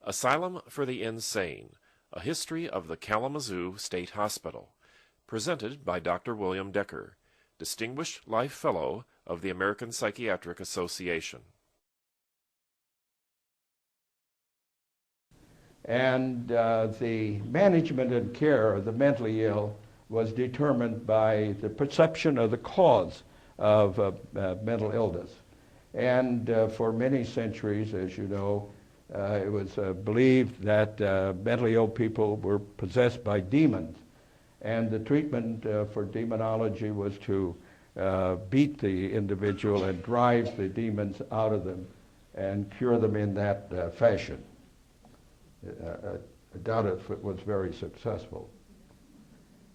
Asylum for the Insane, A History of the Kalamazoo State Hospital, presented by Dr. William Decker, Distinguished Life Fellow of the American Psychiatric Association. And the management and care of the mentally ill was determined by the perception of the cause of mental illness. And for many centuries, as you know, it was believed that mentally ill people were possessed by demons. And the treatment for demonology was to beat the individual and drive the demons out of them and cure them in that fashion. I doubt if it was very successful.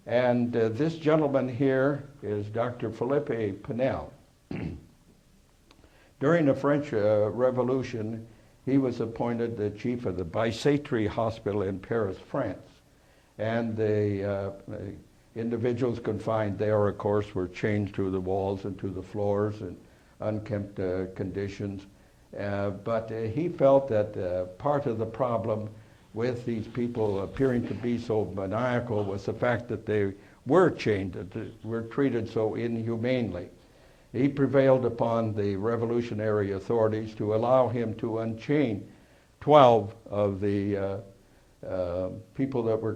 And this gentleman here is Dr. Philippe Pinel. During the French Revolution, he was appointed the chief of the Bicêtre Hospital in Paris, France. And the individuals confined there, of course, were chained to the walls and to the floors in unkempt conditions. But he felt that part of the problem with these people appearing to be so maniacal was the fact that they were chained, that they were treated so inhumanely. He prevailed upon the revolutionary authorities to allow him to unchain 12 of the people that were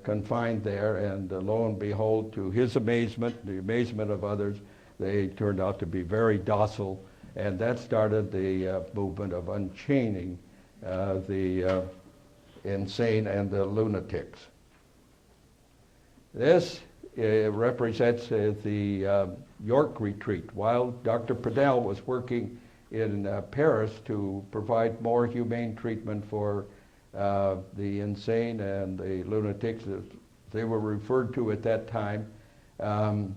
confined there, and lo and behold, to his amazement, the amazement of others, they turned out to be very docile, and that started the movement of unchaining the insane and the lunatics. This represents the York retreat. While Dr. Pinel was working in Paris to provide more humane treatment for the insane and the lunatics, as they were referred to at that time, the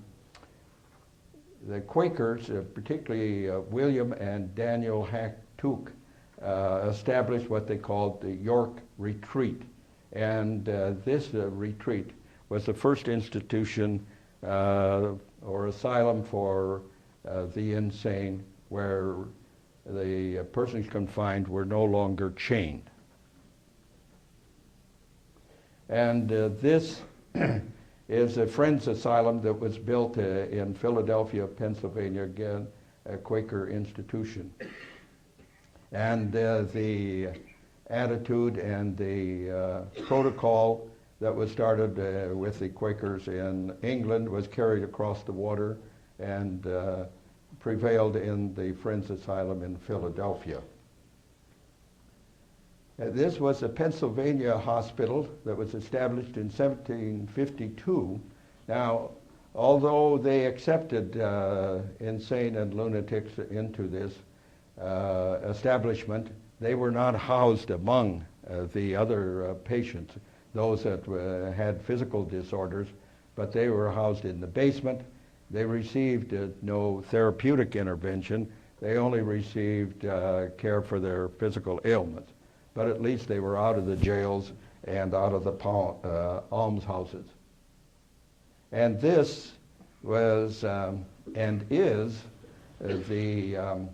Quakers, particularly William and Daniel Hack-Tuke, established what they called the York Retreat. And this retreat was the first institution or asylum for the insane, where the persons confined were no longer chained. And this is a Friends Asylum that was built in Philadelphia, Pennsylvania, again, a Quaker institution. And the attitude and the protocol that was started with the Quakers in England was carried across the water and prevailed in the Friends Asylum in Philadelphia. This was a Pennsylvania hospital that was established in 1752. Now, although they accepted insane and lunatics into this establishment, they were not housed among the other patients, those that had physical disorders, but they were housed in the basement. They received no therapeutic intervention. They only received care for their physical ailments. But at least they were out of the jails and out of the almshouses. And this was and is the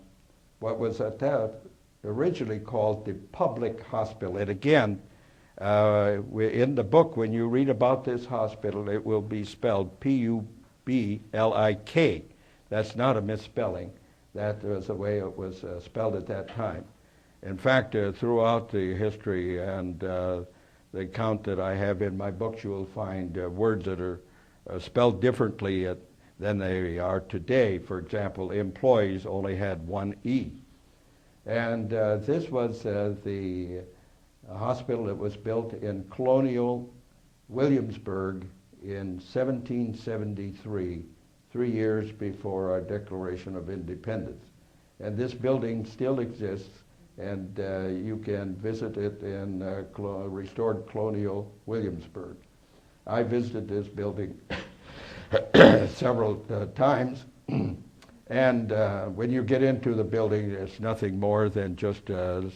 what was at that originally called the public hospital. And again, in the book, when you read about this hospital, it will be spelled P-U-B-L-I-K. That's not a misspelling. That was the way it was spelled at that time. In fact, throughout the history and the account that I have in my books, you will find words that are spelled differently than they are today. For example, employees only had one E. And this was the hospital that was built in colonial Williamsburg in 1773, 3 years before our Declaration of Independence. And this building still exists, and you can visit it in restored colonial Williamsburg. I visited this building several times, and when you get into the building, it's nothing more than just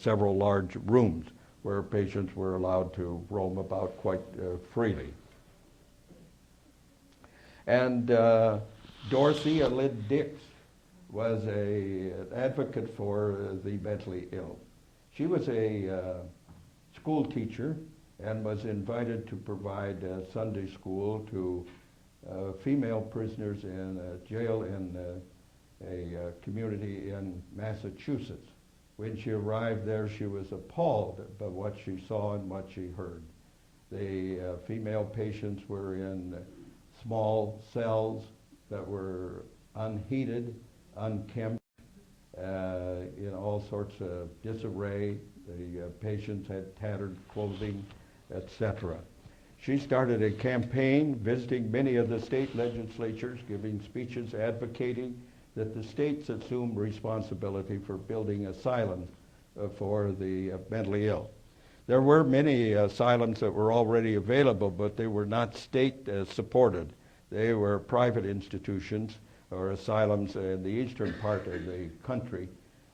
several large rooms where patients were allowed to roam about quite freely. And Dorothea Dix was an advocate for the mentally ill. She was a school teacher and was invited to provide Sunday school to female prisoners in a jail in a community in Massachusetts. When she arrived there, she was appalled by what she saw and what she heard. The female patients were in small cells that were unheated, unkempt, in all sorts of disarray. The patients had tattered clothing, etc. She started a campaign visiting many of the state legislatures, giving speeches advocating that the states assume responsibility for building asylums for the mentally ill. There were many asylums that were already available, but they were not state supported. They were private institutions or asylums in the eastern part of the country,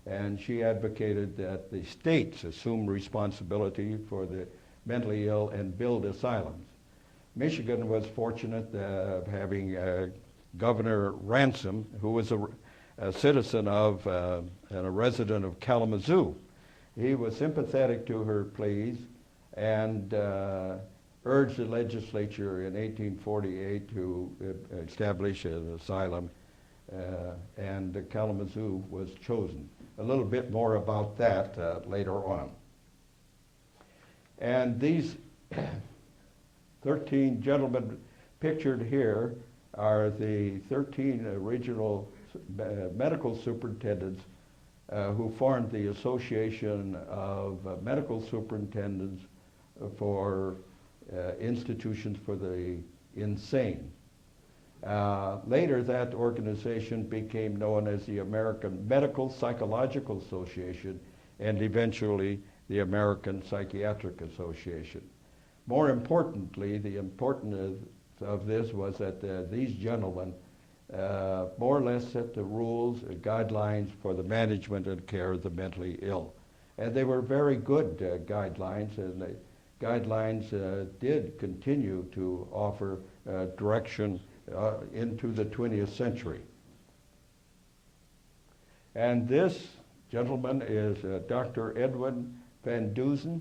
and she advocated that the states assume responsibility for the mentally ill and build asylums. Michigan was fortunate having Governor Ransom, who was a citizen of and a resident of Kalamazoo. He was sympathetic to her pleas and urged the legislature in 1848 to establish an asylum, and Kalamazoo was chosen. A little bit more about that later on. And these 13 gentlemen pictured here are the 13 original medical superintendents who formed the Association of Medical Superintendents for Institutions for the Insane. Later, that organization became known as the American Medical Psychological Association and eventually the American Psychiatric Association. More importantly, the importance of this was that these gentlemen more or less set the rules and guidelines for the management and care of the mentally ill. And they were very good guidelines, and the guidelines did continue to offer direction into the 20th century. And this gentleman is Dr. Edwin Van Dusen.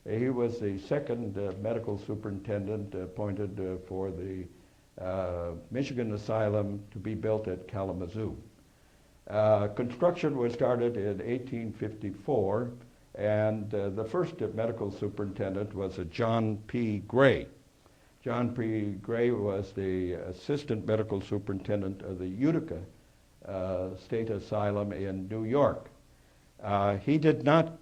He was the second medical superintendent appointed for the Michigan Asylum to be built at Kalamazoo. Construction was started in 1854, and the first medical superintendent was John P. Gray. John P. Gray was the assistant medical superintendent of the Utica State Asylum in New York. He did not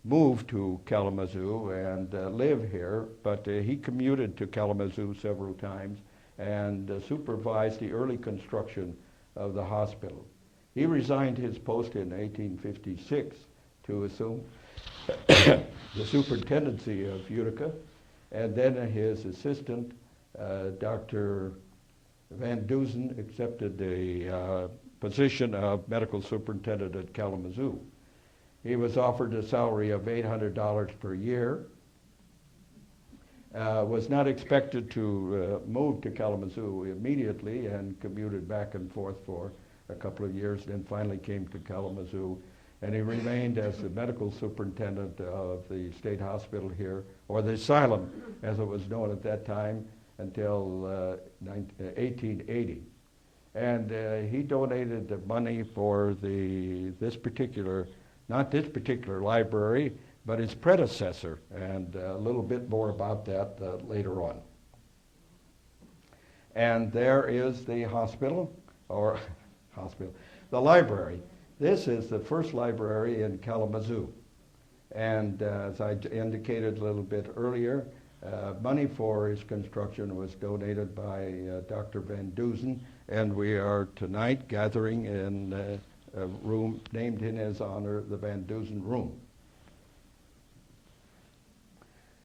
move to Kalamazoo and live here, but he commuted to Kalamazoo several times and supervised the early construction of the hospital. He resigned his post in 1856 to assume the superintendency of Utica, and then his assistant, Dr. Van Dusen, accepted the position of medical superintendent at Kalamazoo. He was offered a salary of $800 per year, was not expected to move to Kalamazoo immediately, and commuted back and forth for a couple of years, then finally came to Kalamazoo, and he remained as the medical superintendent of the state hospital here, or the asylum as it was known at that time, until 1880. And he donated the money for not this particular library, but its predecessor, and a little bit more about that later on. And there is the the library. This is the first library in Kalamazoo. And as I indicated a little bit earlier, money for its construction was donated by Dr. Van Dusen, and we are tonight gathering in a room named in his honor, the Van Dusen Room.